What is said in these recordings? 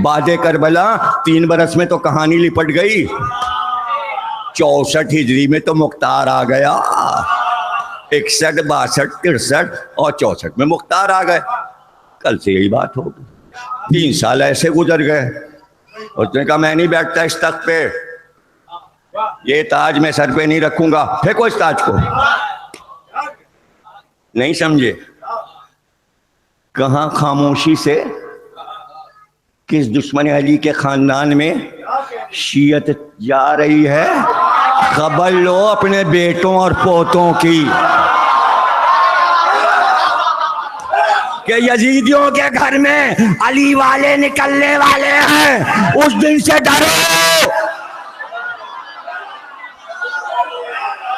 بعد کربلا 3 برس میں تو کہانی لپٹ گئی. 64 ہجری میں تو مختار آ گیا. 61 62 63 اور 64 میں مختار آ گئے. کل سے یہی بات ہوگی. 3 سال ایسے گزر گئے. اس نے کہا میں نہیں بیٹھتا اس تخت پہ, یہ تاج میں سر پہ نہیں رکھوں گا. پھینکو اس تاج کو. نہیں سمجھے؟ کہاں خاموشی سے کس دشمن علی کے خاندان میں شیعت جا رہی ہے. خبر لو اپنے بیٹوں اور پوتوں کی کہ یزیدیوں کے گھر میں علی والے نکلنے والے ہیں. اس دن سے ڈرو.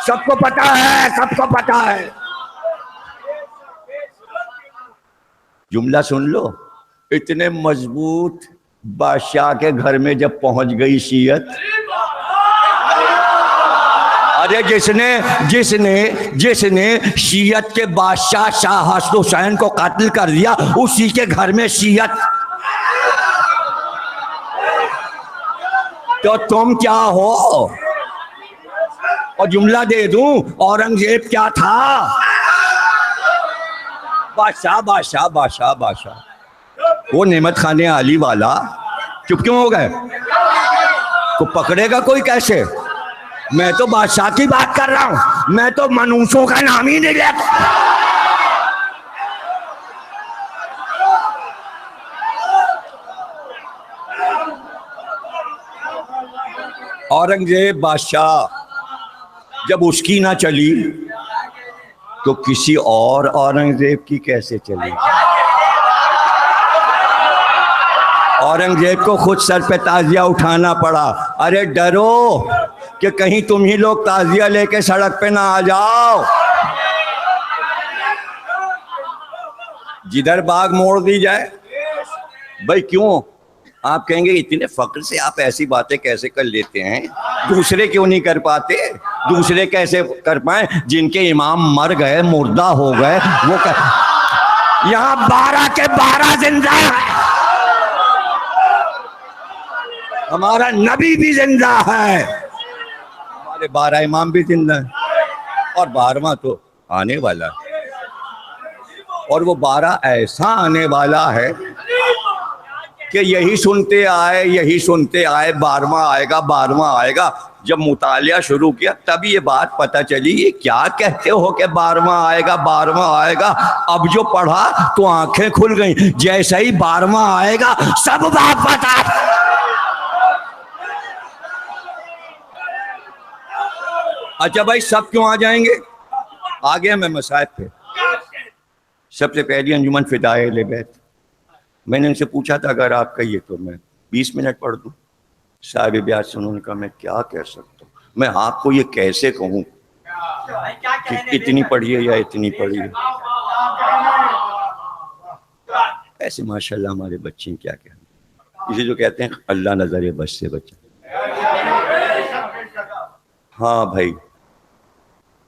سب کو پتا ہے, سب کو پتا ہے. جملہ سن لو. اتنے مضبوط بادشاہ کے گھر میں جب پہنچ گئی شیعت, ارے جس نے شیعت کے بادشاہ شاہ حسن حسین کو قتل کر دیا, اسی کے گھر میں شیعت. تو تم کیا ہو؟ اور جملہ دے دوں, اورنگزیب کیا تھا؟ بادشاہ بادشاہ بادشاہ بادشاہ. وہ نعمت خان علی والا چپ کیوں ہو گئے؟ کو پکڑے گا کوئی کیسے؟ میں تو بادشاہ کی بات کر رہا ہوں, میں تو منوسوں کا نام ہی نہیں لیتا. اورنگزیب بادشاہ جب اس کی نہ چلی تو کسی اور اورنگزیب کی کیسے چلے گی؟ اورنگزیب کو خود سر پہ تعزیہ اٹھانا پڑا. ارے ڈرو کہ کہیں تم ہی لوگ تعزیہ لے کے سڑک پہ نہ آ جاؤ. جدھر باغ موڑ دی جائے. بھائی کیوں؟ آپ کہیں گے اتنے فقر سے آپ ایسی باتیں کیسے کر لیتے ہیں؟ دوسرے کیوں نہیں کر پاتے؟ دوسرے کیسے کر پائیں جن کے امام مر گئے, مردہ ہو گئے؟ وہ یہاں 12 کے 12 زندہ ہے. ہمارا نبی بھی زندہ ہے, ہمارے 12 امام بھی زندہ ہیں, اور 12واں تو آنے والا ہے. اور وہ 12 ایسا آنے والا ہے کہ یہی سنتے آئے 12واں آئے گا 12واں آئے گا. جب مطالعہ شروع کیا تب یہ بات پتہ چلی, یہ کیا کہتے ہو کہ 12واں آئے گا 12واں آئے گا. اب جو پڑھا تو آنکھیں کھل گئیں. جیسا ہی 12واں آئے گا سب بات پتا. اچھا بھائی سب کیوں آ جائیں گے؟ آ گیا میں مصائب پہ. سب سے پہلی انجمن فدائے اہل بیت. میں نے ان سے پوچھا تھا اگر آپ کہیے تو میں 20 منٹ پڑھ دوں. صاحب بیات سے انہوں نے کہا میں کیا کہہ سکتا ہوں, میں آپ کو یہ کیسے کہوں کہ اتنی پڑھیے یا اتنی پڑھیے. ایسے ماشاءاللہ ہمارے بچے کیا کہتے ہیں, اسے جو کہتے ہیں اللہ نظر بس سے بچا. ہاں بھائی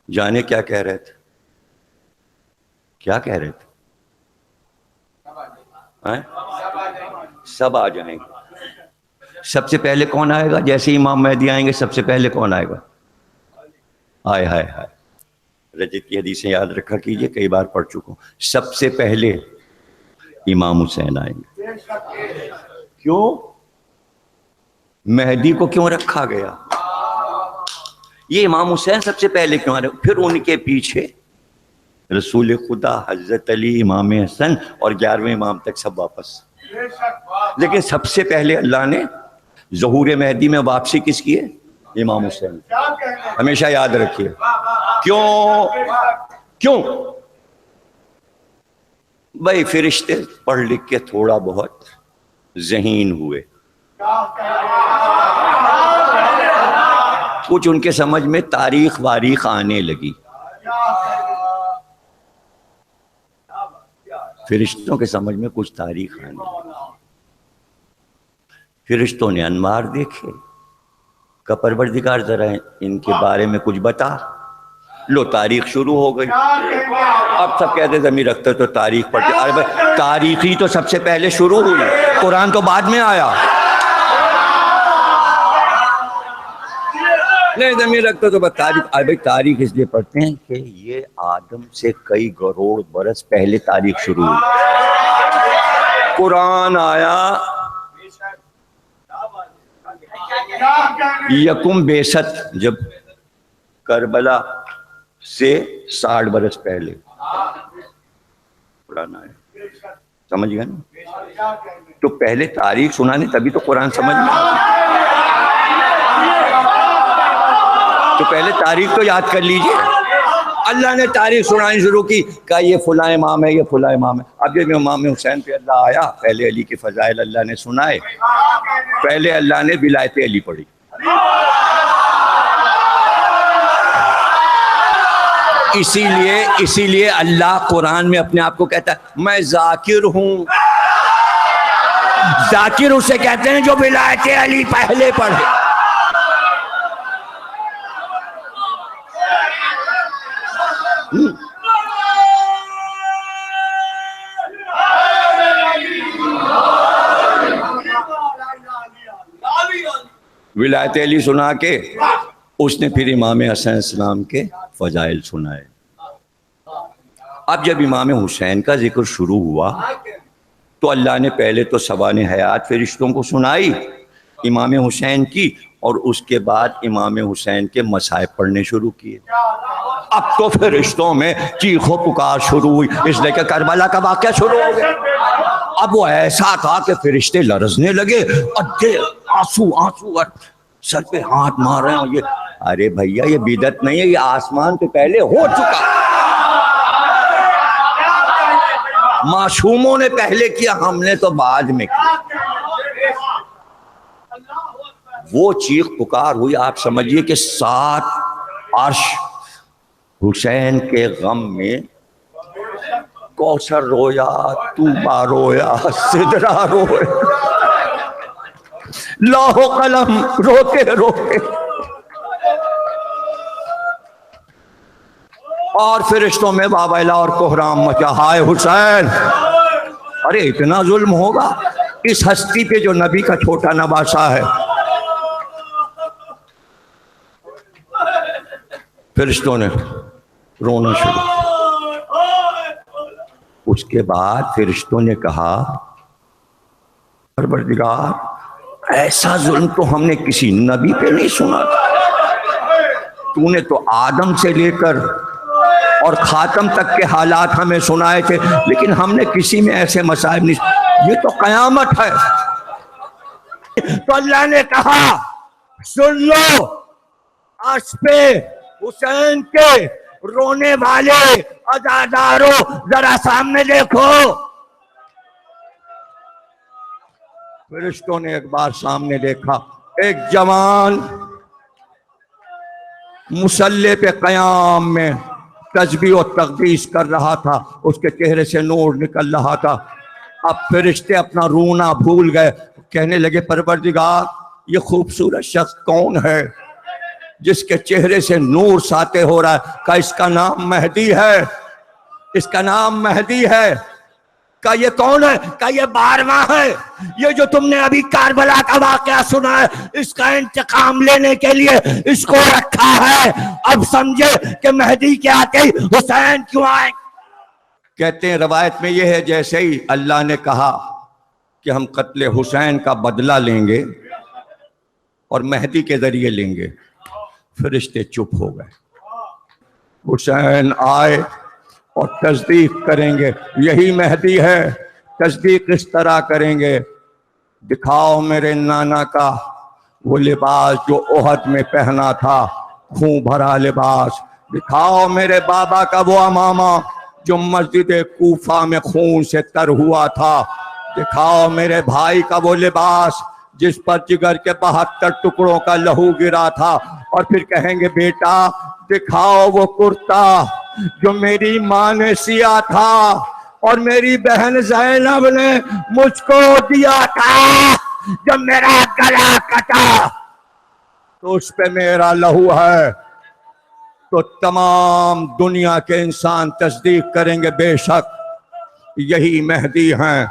جانے کیا کہہ رہے تھے؟ کیا کہہ رہے تھے؟ سب آ جائیں گے. سب سے پہلے کون آئے گا؟ جیسے امام مہدی آئیں گے سب سے پہلے کون آئے گا؟ ہائے ہائے ہائے, رجت کی حدیثیں یاد رکھا کیجئے, کئی بار پڑھ چکا ہوں. سب سے پہلے امام حسین آئیں گے. کیوں؟ مہدی کو کیوں رکھا گیا؟ یہ امام حسین سب سے پہلے کیوں آ رہے؟ پھر ان کے پیچھے رسول خدا, حضرت علی, امام حسن اور 11ویں امام تک سب واپس. لیکن سب سے پہلے اللہ نے ظہور مہدی میں واپسی کس کی ہے؟ امام حسین. ہمیشہ یاد رکھیے. کیوں؟ بھائی فرشتے پڑھ لکھ کے تھوڑا بہت ذہین ہوئے, کچھ ان کے سمجھ میں تاریخ واریخ آنے لگی. فرشتوں کے سمجھ میں کچھ تاریخ آنے لگی. فرشتوں نے انوار دیکھے, کہ پروردگار ذرا ان کے بارے میں کچھ بتا. لو تاریخ شروع ہو گئی. اب سب کہتے ضمیر رکھتے تو تاریخ پڑھتے. ارے بھائی تاریخ ہی تو سب سے پہلے شروع ہوئی, قرآن تو بعد میں آیا. نہیں ضمیر رکھتے تو بس تاریخ. ارے بھائی تاریخ اس لیے پڑھتے ہیں کہ یہ آدم سے کئی کروڑ برس پہلے تاریخ شروع ہوئی. قرآن آیا یکم بیست, جب کربلا سے 60 برس پہلے قرآن آیا. سمجھ گئے نا؟ تو پہلے تاریخ سنانے تبھی تو قرآن سمجھ میں. تو پہلے تاریخ تو یاد کر لیجئے. اللہ نے تاریخ سنانی شروع کی, کہا یہ فلاں امام ہے, یہ فلاں امام ہے. اب جب امام حسین پہ اللہ آیا, پہلے علی کے فضائل اللہ نے سنائے, پہلے اللہ نے ولایت علی پڑھی. اسی لیے اللہ قرآن میں اپنے آپ کو کہتا ہے میں ذاکر ہوں. ذاکر اسے کہتے ہیں جو ولایت علی پہلے پڑھے. ولایت علی سنا کے اس نے پھر امام حسین السلام کے فضائل سنائے. اب جب امام حسین کا ذکر شروع ہوا تو اللہ نے پہلے تو سوانح حیات فرشتوں کو سنائی امام حسین کی, اور اس کے بعد امام حسین کے مصائب پڑھنے شروع کیے. اب تو فرشتوں میں چیخ و پکار شروع ہوئی, اس لیے کہ کربلا کا واقعہ شروع ہو گیا. اب وہ ایسا تھا کہ فرشتے لرزنے لگے اور آنسو اور سر پہ ہاتھ مار رہے ہیں. یہ ارے بھیا یہ بدعت نہیں ہے, یہ آسمان پہ پہلے ہو چکا. معصوموں نے پہلے کیا, ہم نے تو بعد میں کیا. وہ چیخ پکار ہوئی, آپ سمجھیے کہ 7 عرش حسین کے غم میں, کوثر رویا, طوبا رویا, سدرا رویا, لوح و قلم روتے اور فرشتوں میں بابیلا اور کوہرام مچا. ہائے حسین, ارے اتنا ظلم ہوگا اس ہستی پہ جو نبی کا چھوٹا نواسا ہے. فرشتوں نے رونا شروع. اس کے بعد فرشتوں نے کہا پروردگار ایسا ظلم تو ہم نے کسی نبی پہ نہیں سنا تھا. تو نے تو آدم سے لے کر اور خاتم تک کے حالات ہمیں سنائے تھے, لیکن ہم نے کسی میں ایسے مصائب نہیں. یہ تو قیامت ہے. تو اللہ نے کہا سن لو, عرش پہ حسین کے رونے والے عزاداروں ذرا سامنے دیکھو. فرشتوں نے ایک بار سامنے دیکھا, ایک جوان مصلی پہ قیام میں تسبیح و تقدیس کر رہا تھا, اس کے چہرے سے نور نکل رہا تھا. اب فرشتے اپنا رونا بھول گئے, کہنے لگے پروردگار یہ خوبصورت شخص کون ہے جس کے چہرے سے نور ساطع ہو رہا ہے؟ کہ اس کا نام مہدی ہے, اس کا نام مہدی ہے. کہ یہ کون ہے؟ کہ یہ 12واں ہے. یہ جو تم نے ابھی کربلا کا واقعہ سنا ہے, اس کا انتقام لینے کے لیے اس کو رکھا ہے. اب سمجھے کہ مہدی کے آتے ہی حسین کیوں آئے. کہتے ہیں روایت میں یہ ہے جیسے ہی اللہ نے کہا کہ ہم قتل حسین کا بدلہ لیں گے اور مہدی کے ذریعے لیں گے, فرشتے چپ ہو گئے. حسین آئے اور تصدیق کریں گے یہی مہدی ہے. تصدیق اس طرح کریں گے, دکھاؤ میرے نانا کا وہ لباس جو احد میں پہنا تھا, خون بھرا لباس. دکھاؤ میرے بابا کا وہ امامہ جو مسجد کوفہ میں خون سے تر ہوا تھا. دکھاؤ میرے بھائی کا وہ لباس جس پر جگر کے 72 ٹکڑوں کا لہو گرا تھا. اور پھر کہیں گے بیٹا دکھاؤ وہ کرتا جو میری ماں نے سیا تھا اور میری بہن زینب نے مجھ کو دیا تھا جب میرا گلا کٹا, تو اس پہ میرا لہو ہے. تو تمام دنیا کے انسان تصدیق کریں گے بے شک یہی مہدی ہیں۔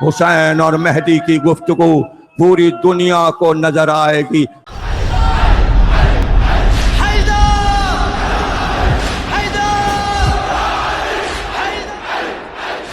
حسین اور مہدی کی گفتگو پوری دنیا کو نظر آئے گی،